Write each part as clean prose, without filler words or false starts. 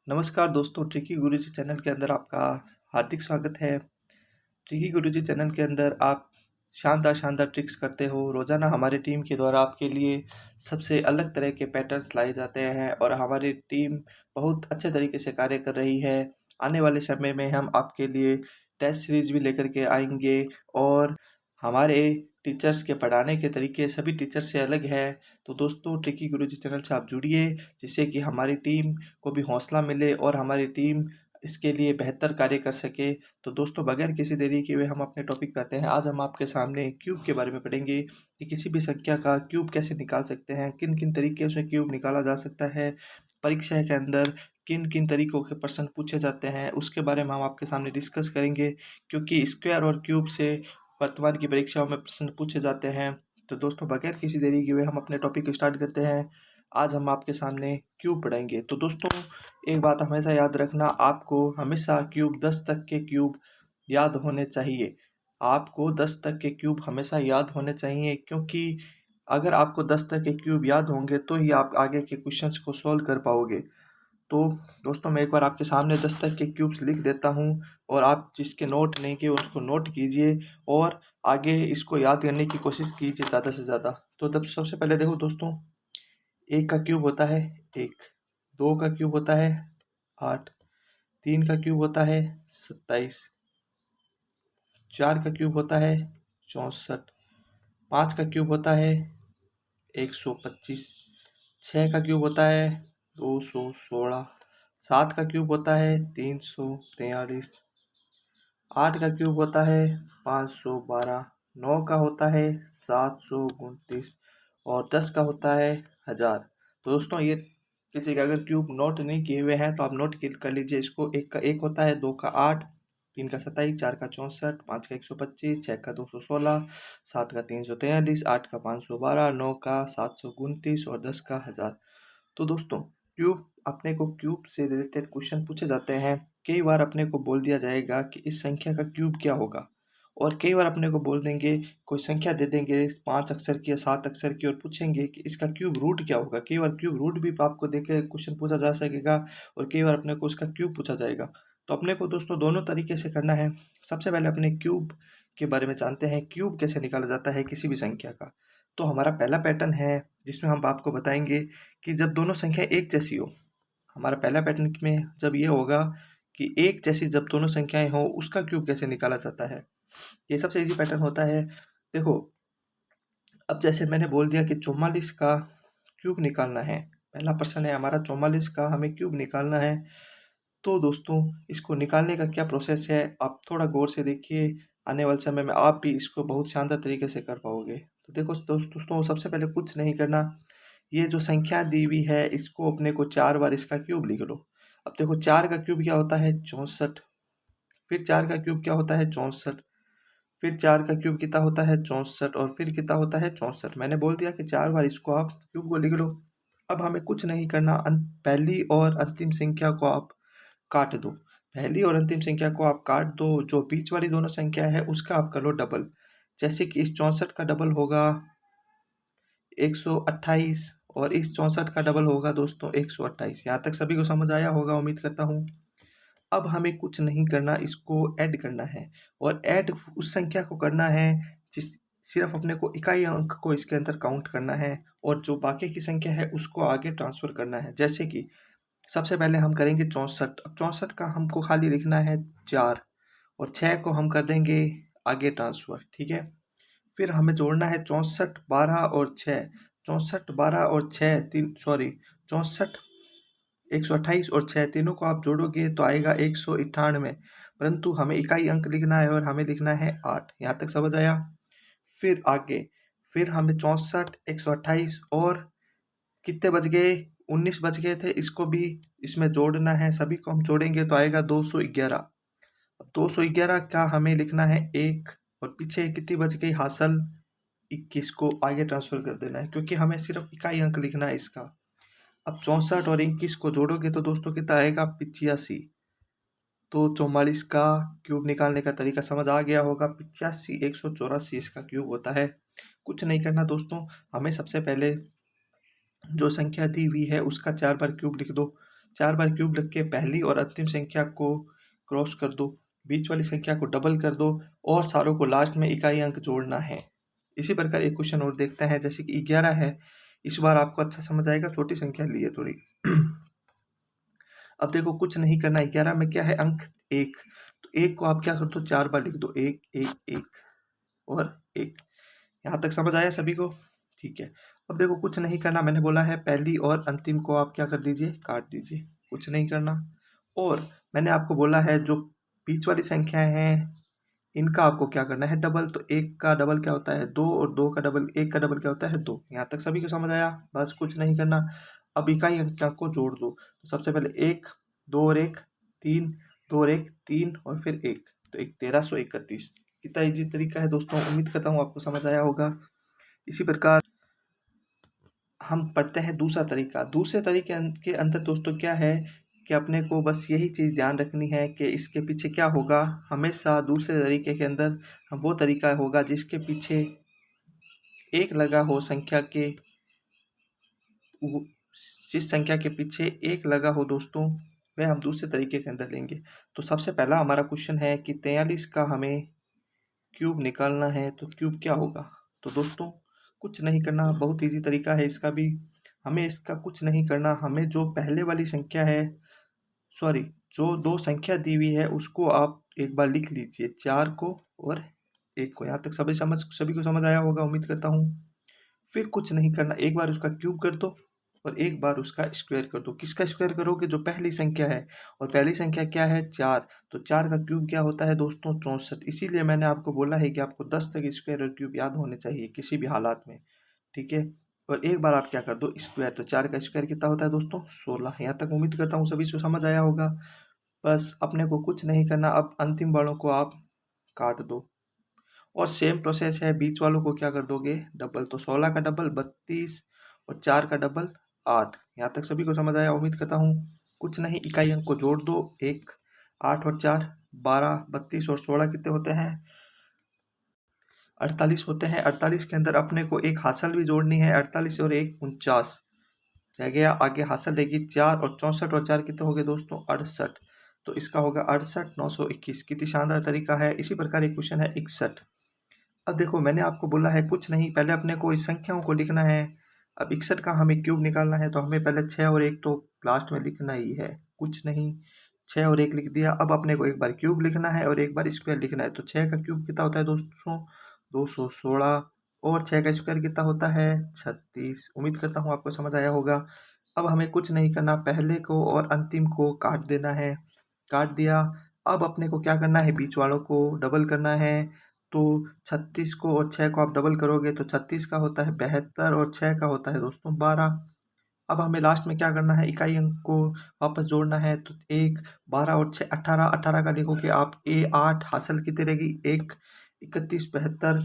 नमस्कार दोस्तों, ट्रिकी गुरुजी चैनल के अंदर आपका हार्दिक स्वागत है। ट्रिकी गुरुजी चैनल के अंदर आप शानदार शानदार ट्रिक्स करते हो। रोज़ाना हमारी टीम के द्वारा आपके लिए सबसे अलग तरह के पैटर्न्स लाए जाते हैं और हमारी टीम बहुत अच्छे तरीके से कार्य कर रही है। आने वाले समय में हम आपके लिए टेस्ट सीरीज भी लेकर के आएंगे और हमारे टीचर्स के पढ़ाने के तरीके सभी टीचर से अलग है। तो दोस्तों, ट्रिकी गुरुजी चैनल से आप जुड़िए, जिससे कि हमारी टीम को भी हौसला मिले और हमारी टीम इसके लिए बेहतर कार्य कर सके। तो दोस्तों, बगैर किसी देरी के हुए हम अपने टॉपिक पे आते हैं। आज हम आपके सामने क्यूब के बारे में पढ़ेंगे कि किसी भी संख्या का क्यूब कैसे निकाल सकते हैं, किन किन तरीके से क्यूब निकाला जा सकता है, परीक्षा के अंदर किन किन तरीकों के प्रश्न पूछे जाते हैं, उसके बारे में हम आपके सामने डिस्कस करेंगे। क्योंकि स्क्वायर और क्यूब से वर्तमान की परीक्षाओं में प्रश्न पूछे जाते हैं। तो दोस्तों, बगैर किसी देरी के हुए हम अपने टॉपिक स्टार्ट करते हैं। आज हम आपके सामने क्यूब पढ़ेंगे। तो दोस्तों, एक बात हमेशा याद रखना, आपको हमेशा क्यूब 10 तक के क्यूब याद होने चाहिए। आपको 10 तक के क्यूब हमेशा याद होने चाहिए, क्योंकि अगर आपको 10 तक के क्यूब याद होंगे तो ही आप आगे के क्वेश्चंस को सॉल्व कर पाओगे। तो दोस्तों, मैं एक बार आपके सामने 10 तक के क्यूब्स लिख देता हूँ और आप जिसके नोट नहीं किए उसको नोट कीजिए और आगे इसको याद करने की कोशिश कीजिए ज़्यादा से ज़्यादा। तो तब सबसे पहले देखो दोस्तों, एक का क्यूब होता है एक, दो का क्यूब होता है 8, तीन का क्यूब होता है 27, चार का क्यूब होता है 64, पाँच का क्यूब होता है 125, छः का क्यूब होता है 216, सात का क्यूब होता है 343, आठ का क्यूब होता है 512, नौ का होता है 729 और 10 का होता है 1000। तो दोस्तों, ये किसी का अगर क्यूब नोट नहीं किए हुए हैं तो आप नोट कर लीजिए इसको। एक का एक होता है, दो का 8, तीन का 27, चार का 64, पाँच का 125, छः का 216, सात का 343, आठ का 512, नौ का 729 और 10 का 1000। तो दोस्तों, क्यूब अपने को क्यूब से रिलेटेड क्वेश्चन पूछे जाते हैं। कई बार अपने को बोल दिया जाएगा कि इस संख्या का क्यूब क्या होगा, और कई बार अपने को बोल देंगे, कोई संख्या दे देंगे 5 अक्षर की या 7 अक्षर की और पूछेंगे कि इसका क्यूब रूट क्या होगा। कई बार क्यूब रूट भी आपको देके क्वेश्चन पूछा जा सकेगा और कई बार अपने को उसका क्यूब पूछा जाएगा। तो अपने को दोस्तों दोनों तरीके से करना है। सबसे पहले अपने क्यूब के बारे में जानते हैं, क्यूब कैसे निकाला जाता है किसी भी संख्या का। तो हमारा पहला पैटर्न है जिसमें हम आपको बताएंगे कि जब दोनों संख्या एक जैसी हो। हमारा पहला पैटर्न में जब ये होगा कि एक जैसी जब दोनों संख्याएं हो, उसका क्यूब कैसे निकाला जाता है। ये सबसे इजी पैटर्न होता है। देखो, अब जैसे मैंने बोल दिया कि 44 का क्यूब निकालना है, पहला प्रश्न है हमारा 44 का हमें क्यूब निकालना है। तो दोस्तों, इसको निकालने का क्या प्रोसेस है, आप थोड़ा गौर से देखिए। आने वाले समय में आप भी इसको बहुत शानदार तरीके से कर पाओगे। तो देखो दोस्तों, सबसे पहले कुछ नहीं करना, ये जो संख्या दी हुई है इसको अपने को 4 बार इसका क्यूब लिख लो। अब देखो, 4 का क्यूब क्या होता है 64, फिर 4 का क्यूब क्या होता है 64, फिर 4 का क्यूब कितना होता है 64 और फिर कितना होता है 64। मैंने बोल दिया कि 4 बार इसको आप क्यूब को लिख लो। अब हमें कुछ नहीं करना, पहली और अंतिम संख्या को आप काट दो। पहली और अंतिम संख्या को आप काट दो, जो बीच वाली दोनों संख्या है उसका आप कर लो डबल। जैसे कि इस 64 का डबल होगा 128 और इस 64 का डबल होगा दोस्तों 128। यहाँ तक सभी को समझ आया होगा, उम्मीद करता हूँ। अब हमें कुछ नहीं करना, इसको ऐड करना है और ऐड उस संख्या को करना है जिस सिर्फ अपने को इकाई अंक को इसके अंदर काउंट करना है और जो बाकी की संख्या है उसको आगे ट्रांसफर करना है। जैसे कि सबसे पहले हम करेंगे 64। अब 64 का हमको खाली लिखना है 4 और 6 को हम कर देंगे आगे ट्रांसफर, ठीक है। फिर हमें जोड़ना है 64, 12 और 6। 64, 12 और 6 तीन सॉरी 64, 128 और 6 तीनों को आप जोड़ोगे तो आएगा 198। परंतु हमें इकाई अंक लिखना है और हमें लिखना है 8। यहाँ तक समझ आया। फिर आगे, फिर हमें 64, 128 और कितने बच गए 19 बच गए थे, इसको भी इसमें जोड़ना है। सभी को हम जोड़ेंगे तो आएगा 211। 211 का हमें लिखना है 1 और पीछे कितनी बच गई हासिल 21 को आगे ट्रांसफर कर देना है, क्योंकि हमें सिर्फ इकाई अंक लिखना है इसका। अब 64 और 21 को जोड़ोगे तो दोस्तों कितना आएगा 85। तो 44 का क्यूब निकालने का तरीका समझ आ गया होगा। 85, 184 इसका क्यूब होता है। कुछ नहीं करना दोस्तों, हमें सबसे पहले जो संख्या दी हुई है उसका 4 बार क्यूब लिख दो। 4 बार क्यूब रख के पहली और अंतिम संख्या को क्रॉस कर दो, बीच वाली संख्या को डबल कर दो और सारों को लास्ट में इकाई अंक जोड़ना है। इसी प्रकार एक क्वेश्चन और देखते हैं, जैसे कि 11 है। इस बार आपको अच्छा समझ आएगा, छोटी संख्या ली है थोड़ी। अब देखो कुछ नहीं करना, 11 में क्या है अंक 1, तो 1 को आप क्या कर दो 4 बार लिख दो, 1 1 1 और 1। यहाँ तक समझ आया सभी को? ठीक है। अब देखो कुछ नहीं करना, मैंने बोला है पहली और अंतिम को आप क्या कर दीजिए, काट दीजिए, कुछ नहीं करना। और मैंने आपको बोला है जो बीच वाली संख्याएं हैं इनका आपको क्या करना है डबल, तो 1 का डबल क्या होता है 2 और 2 का डबल 1 का डबल क्या होता है 2। यहाँ तक सभी को समझ आया? बस कुछ नहीं करना। अब इकाई अंक को जोड़ दो, तो सबसे पहले 1 2 और 1 3, 2 और 1 3 और फिर 1, तो 1331। कितना इजी तरीका है दोस्तों, उम्मीद करता हूँ आपको समझ आया होगा। इसी प्रकार हम पढ़ते हैं दूसरा तरीका। दूसरे तरीके के अंदर दोस्तों क्या है कि अपने को बस यही चीज़ ध्यान रखनी है कि इसके पीछे क्या होगा। हमेशा दूसरे तरीके के अंदर वो तरीका होगा जिसके पीछे एक लगा हो संख्या के, जिस संख्या के पीछे एक लगा हो दोस्तों, वह हम दूसरे तरीके के अंदर लेंगे। तो सबसे पहला हमारा क्वेश्चन है कि 43 का हमें क्यूब निकालना है, तो क्यूब क्या होगा। तो दोस्तों कुछ नहीं करना, बहुत इजी तरीका है इसका भी। हमें इसका कुछ नहीं करना, हमें जो पहले वाली संख्या है, सॉरी, जो दो संख्या दी हुई है उसको आप एक बार लिख लीजिए, 4 को और 1 को। यहाँ तक सभी को समझ आया होगा, उम्मीद करता हूँ। फिर कुछ नहीं करना, एक बार उसका क्यूब कर दो और एक बार उसका स्क्वायर कर दो। किसका स्क्वायर करोगे, जो पहली संख्या है, और पहली संख्या क्या है 4, तो 4 का क्यूब क्या होता है दोस्तों 64। इसीलिए मैंने आपको बोला है कि आपको 10 तक स्क्वायर और क्यूब याद होने चाहिए किसी भी हालात में, ठीक है। और एक बार आप क्या कर दो स्क्वायर, तो 4 का स्क्वायर कितना होता है दोस्तों 16। यहाँ तक उम्मीद करता हूँ सभी को समझ आया होगा। बस अपने को कुछ नहीं करना, अब अंतिम वालों को आप काट दो और सेम प्रोसेस है, बीच वालों को क्या कर दोगे डबल, तो 16 का डबल 32 और 4 का डबल 8। यहाँ तक सभी को समझ आया, उम्मीद करता हूँ। कुछ नहीं, इकाई अंक को जोड़ दो, 1 8 और 4 12, 32 और 16 कितने होते हैं 48 होते हैं। 48 के अंदर अपने को एक हासिल भी जोड़नी है, 48 और 1 49 रह गया। आगे हासिल रहेगी 4 और 64 और 4 कितने हो गए दोस्तों 68। तो इसका होगा 68 921। कितनी शानदार तरीका है। इसी प्रकार एक क्वेश्चन है 61। अब देखो मैंने आपको बोला है कुछ नहीं, पहले अपने को इस संख्याओं को लिखना है। अब 61 का हमें क्यूब निकालना है, तो हमें पहले 6 और 1 तो लास्ट में लिखना ही है। कुछ नहीं, 6 और 1 लिख दिया। अब अपने को एक बार क्यूब लिखना है और एक बार स्क्वायर लिखना है, तो 6 का क्यूब कितना होता है दोस्तों 216 और 6 का स्क्वायर कितना होता है 36। उम्मीद करता हूँ आपको समझ आया होगा। अब हमें कुछ नहीं करना, पहले को और अंतिम को काट देना है, काट दिया। अब अपने को क्या करना है, बीच वालों को डबल करना है। तो 36 को और 6 को आप डबल करोगे तो 36 का होता है 72 और 6 का होता है दोस्तों 12। अब हमें लास्ट में क्या करना है, इकाई अंक को वापस जोड़ना है, तो 1 12 और 6 18, 18 का लिखोगे आप ए 8 हासिल कितनी रहेगी 1 31 72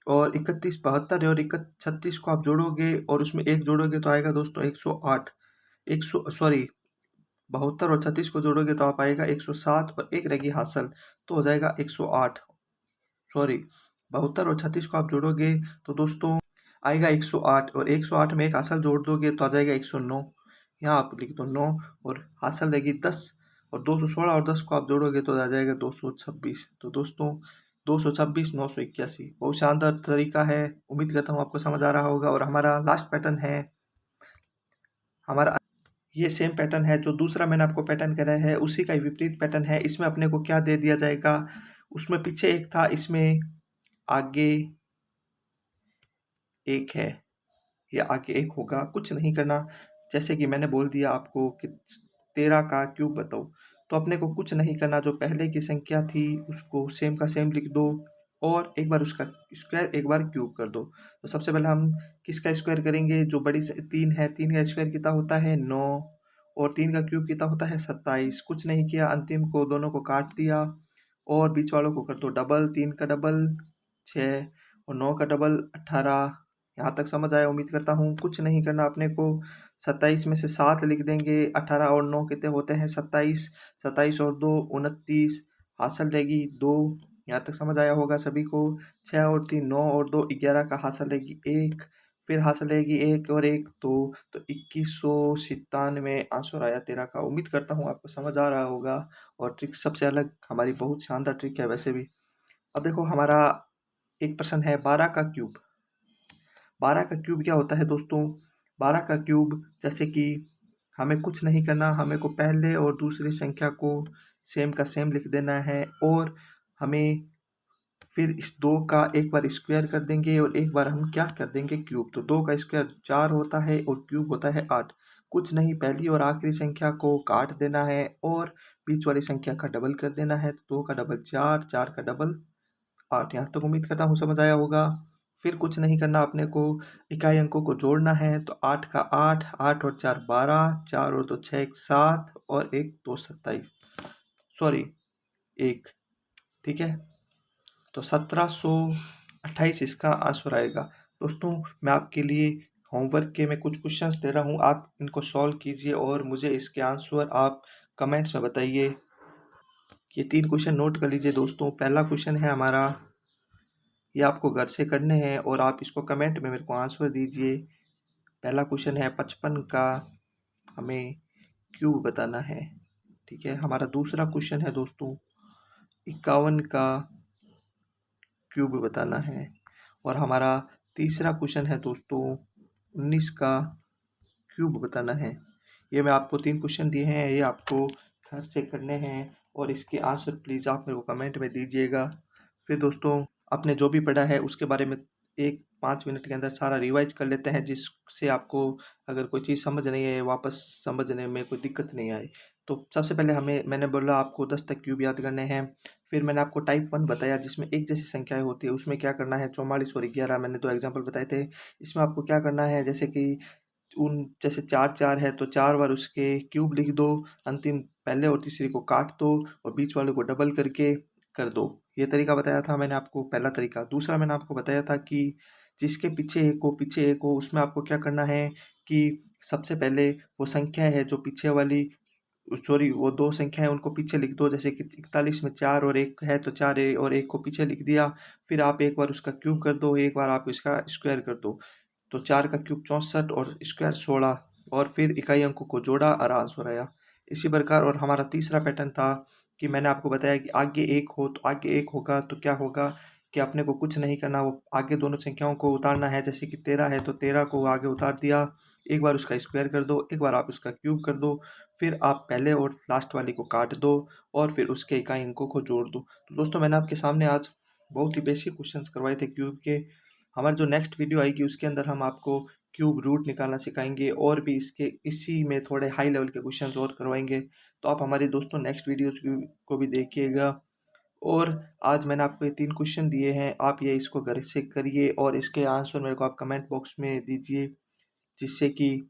और 31 72 और 36 को आप जोड़ोगे और उसमें 1 जोड़ोगे तो आएगा दोस्तों 108। 100 सॉरी 72 और 36 को जोड़ोगे तो आप आएगा 107 और 1 रहेगी हासिल, तो हो जाएगा 108। सॉरी 72 और 36 को आप जोड़ोगे तो दोस्तों आएगा 108 और 108 में एक हासिल जोड़ दोगे तो आ जाएगा 109। यहाँ आप लिख दो 9 और हासिल रहेगी 10 और 216 और 10 को आप जोड़ोगे तो आ जाएगा 226। तो दोस्तों 226 981 बहुत शानदार तरीका है। उम्मीद करता हूँ आपको समझ आ रहा होगा। और हमारा लास्ट पैटर्न है, हमारा ये सेम पैटर्न है जो दूसरा मैंने आपको पैटर्न कराया है, उसी का विपरीत पैटर्न है। इसमें अपने को क्या दे दिया जाएगा, उसमें पीछे एक था, इसमें आगे एक है, या आगे एक होगा। कुछ नहीं करना, जैसे कि मैंने बोल दिया आपको कि 13 का क्यूब बताओ, तो अपने को कुछ नहीं करना, जो पहले की संख्या थी उसको सेम का सेम लिख दो और एक बार उसका स्क्वायर एक बार क्यूब कर दो। तो सबसे पहले हम किसका स्क्वायर करेंगे, जो बड़ी से 3 है, 3 का स्क्वायर कितना होता है 9 और 3 का क्यूब कितना होता है 27। कुछ नहीं किया, अंतिम को दोनों को काट दिया और बीच वालों को कर दो डबल, 3 का डबल 6 और 9 का डबल 18। यहाँ तक समझ आया, उम्मीद करता हूँ। कुछ नहीं करना अपने को, 27 में से 7 लिख देंगे, 18 और 9 कितने होते हैं 27, 27 और 2 29, हासिल रहेगी 2। यहाँ तक समझ आया होगा सभी को। 6 और 3 9 और 2 11 का हासिल रहेगी 1। फिर हासिल रहेगी 1 और 1 2, तो 2197 आंसर आया तेरा का। उम्मीद करता हूँ आपको समझ आ रहा होगा और ट्रिक सबसे अलग हमारी बहुत शानदार ट्रिक है वैसे भी। अब देखो हमारा एक प्रश्न है 12 का क्यूब। 12 का क्यूब क्या होता है दोस्तों? 12 का क्यूब जैसे कि हमें कुछ नहीं करना, हमें को पहले और दूसरी संख्या को सेम का सेम लिख देना है और हमें फिर इस 2 का एक बार स्क्वायर कर देंगे और एक बार हम क्या कर देंगे क्यूब। तो 2 का स्क्वायर 4 होता है और क्यूब होता है 8। कुछ नहीं, पहली और आखिरी संख्या को काट देना है और बीच वाली संख्या का डबल कर देना है। 2 का डबल 4, 4 का डबल 8। यहाँ तक उम्मीद करता हूँ समझ आया होगा। फिर कुछ नहीं करना, अपने को इकाई अंकों को जोड़ना है। तो 8 का 8, 8 और 4 12, 4 और 2 6, 1 7 और 1 2 27, सॉरी 1, ठीक है। तो 1728 इसका आंसर आएगा। दोस्तों मैं आपके लिए होमवर्क के में कुछ क्वेश्चंस दे रहा हूँ, आप इनको सॉल्व कीजिए और मुझे इसके आंसर आप कमेंट्स में बताइए। ये 3 क्वेश्चन नोट कर लीजिए दोस्तों। पहला क्वेश्चन है हमारा, ये आपको घर से करने हैं और आप इसको कमेंट में मेरे को आंसर दीजिए। पहला क्वेश्चन है 55 का हमें क्यूब बताना है, ठीक है। हमारा दूसरा क्वेश्चन है दोस्तों 51 का क्यूब बताना है और हमारा तीसरा क्वेश्चन है दोस्तों 19 का क्यूब बताना है। ये मैं आपको 3 क्वेश्चन दिए हैं, ये आपको घर से करने हैं और इसके आंसर प्लीज़ आप मेरे को कमेंट में दीजिएगा। फिर दोस्तों आपने जो भी पढ़ा है उसके बारे में एक 5 मिनट के अंदर सारा रिवाइज कर लेते हैं, जिससे आपको अगर कोई चीज़ समझ नहीं है वापस समझने में कोई दिक्कत नहीं आए। तो सबसे पहले मैंने बोला आपको 10 तक क्यूब याद करने हैं। फिर मैंने आपको टाइप 1 बताया जिसमें एक जैसी संख्याएं होती है, उसमें क्या करना है 44 और 11 मैंने 2 एग्जाम्पल बताए थे। इसमें आपको क्या करना है, जैसे कि उन जैसे 4 4 है तो 4 बार उसके क्यूब लिख दो, अंतिम पहले और तीसरी को काट दो और बीच वाले को डबल करके कर दो। ये तरीका बताया था मैंने आपको, पहला तरीका। दूसरा मैंने आपको बताया था कि जिसके पीछे एक हो उसमें आपको क्या करना है कि सबसे पहले वो संख्या है जो पीछे वाली, सॉरी वो 2 संख्याएं उनको पीछे लिख दो। जैसे कि 41 में 4 और 1 है तो 4 और 1 को पीछे लिख दिया। फिर आप एक बार उसका क्यूब कर दो, एक बार आप इसका स्क्वायर कर दो। तो 4 का क्यूब 64 और स्क्वायर 16 और फिर इकाई अंकों को जोड़ा और आंसर आया। इसी प्रकार और हमारा तीसरा पैटर्न था कि मैंने आपको बताया कि आगे 1 हो तो आगे 1 होगा तो क्या होगा कि अपने को कुछ नहीं करना, वो आगे दोनों संख्याओं को उतारना है। जैसे कि 13 है तो 13 को आगे उतार दिया, एक बार उसका स्क्वायर कर दो, एक बार आप उसका क्यूब कर दो, फिर आप पहले और लास्ट वाली को काट दो और फिर उसके इकाई अंकों को जोड़ दो। तो दोस्तों मैंने आपके सामने आज बहुत ही बेसिक क्वेश्चंस करवाए थे क्यूब के। हमारी जो नेक्स्ट वीडियो आएगी उसके अंदर हम आपको क्यूब रूट निकालना सिखाएंगे और भी इसके इसी में थोड़े हाई लेवल के क्वेश्चंस और करवाएंगे। तो आप हमारे दोस्तों नेक्स्ट वीडियोज को भी देखिएगा। और आज मैंने आपको ये 3 क्वेश्चन दिए हैं, आप ये इसको घर से करिए और इसके आंसर मेरे को आप कमेंट बॉक्स में दीजिए, जिससे कि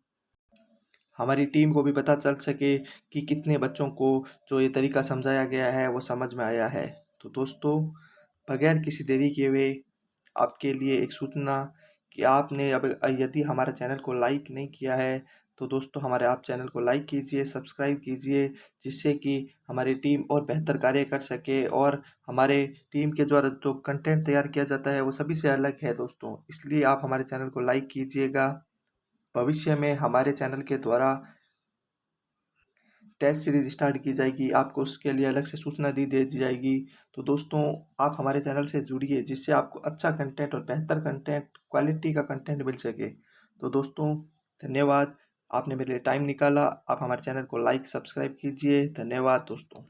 हमारी टीम को भी पता चल सके कि कितने बच्चों को जो ये तरीका समझाया गया है वो समझ में आया है। तो दोस्तों बगैर किसी देरी किए हुए आपके लिए एक सूचना कि आपने अब यदि हमारे चैनल को लाइक नहीं किया है तो दोस्तों हमारे आप चैनल को लाइक कीजिए, सब्सक्राइब कीजिए, जिससे कि हमारी टीम और बेहतर कार्य कर सके और हमारे टीम के द्वारा जो कंटेंट तैयार किया जाता है वो सभी से अलग है दोस्तों। इसलिए आप हमारे चैनल को लाइक कीजिएगा। भविष्य में हमारे चैनल के द्वारा टेस्ट सीरीज स्टार्ट की जाएगी, आपको उसके लिए अलग से सूचना दी जाएगी। तो दोस्तों आप हमारे चैनल से जुड़िए, जिससे आपको अच्छा कंटेंट और बेहतर कंटेंट, क्वालिटी का कंटेंट मिल सके। तो दोस्तों धन्यवाद, आपने मेरे लिए टाइम निकाला। आप हमारे चैनल को लाइक सब्सक्राइब कीजिए। धन्यवाद दोस्तों।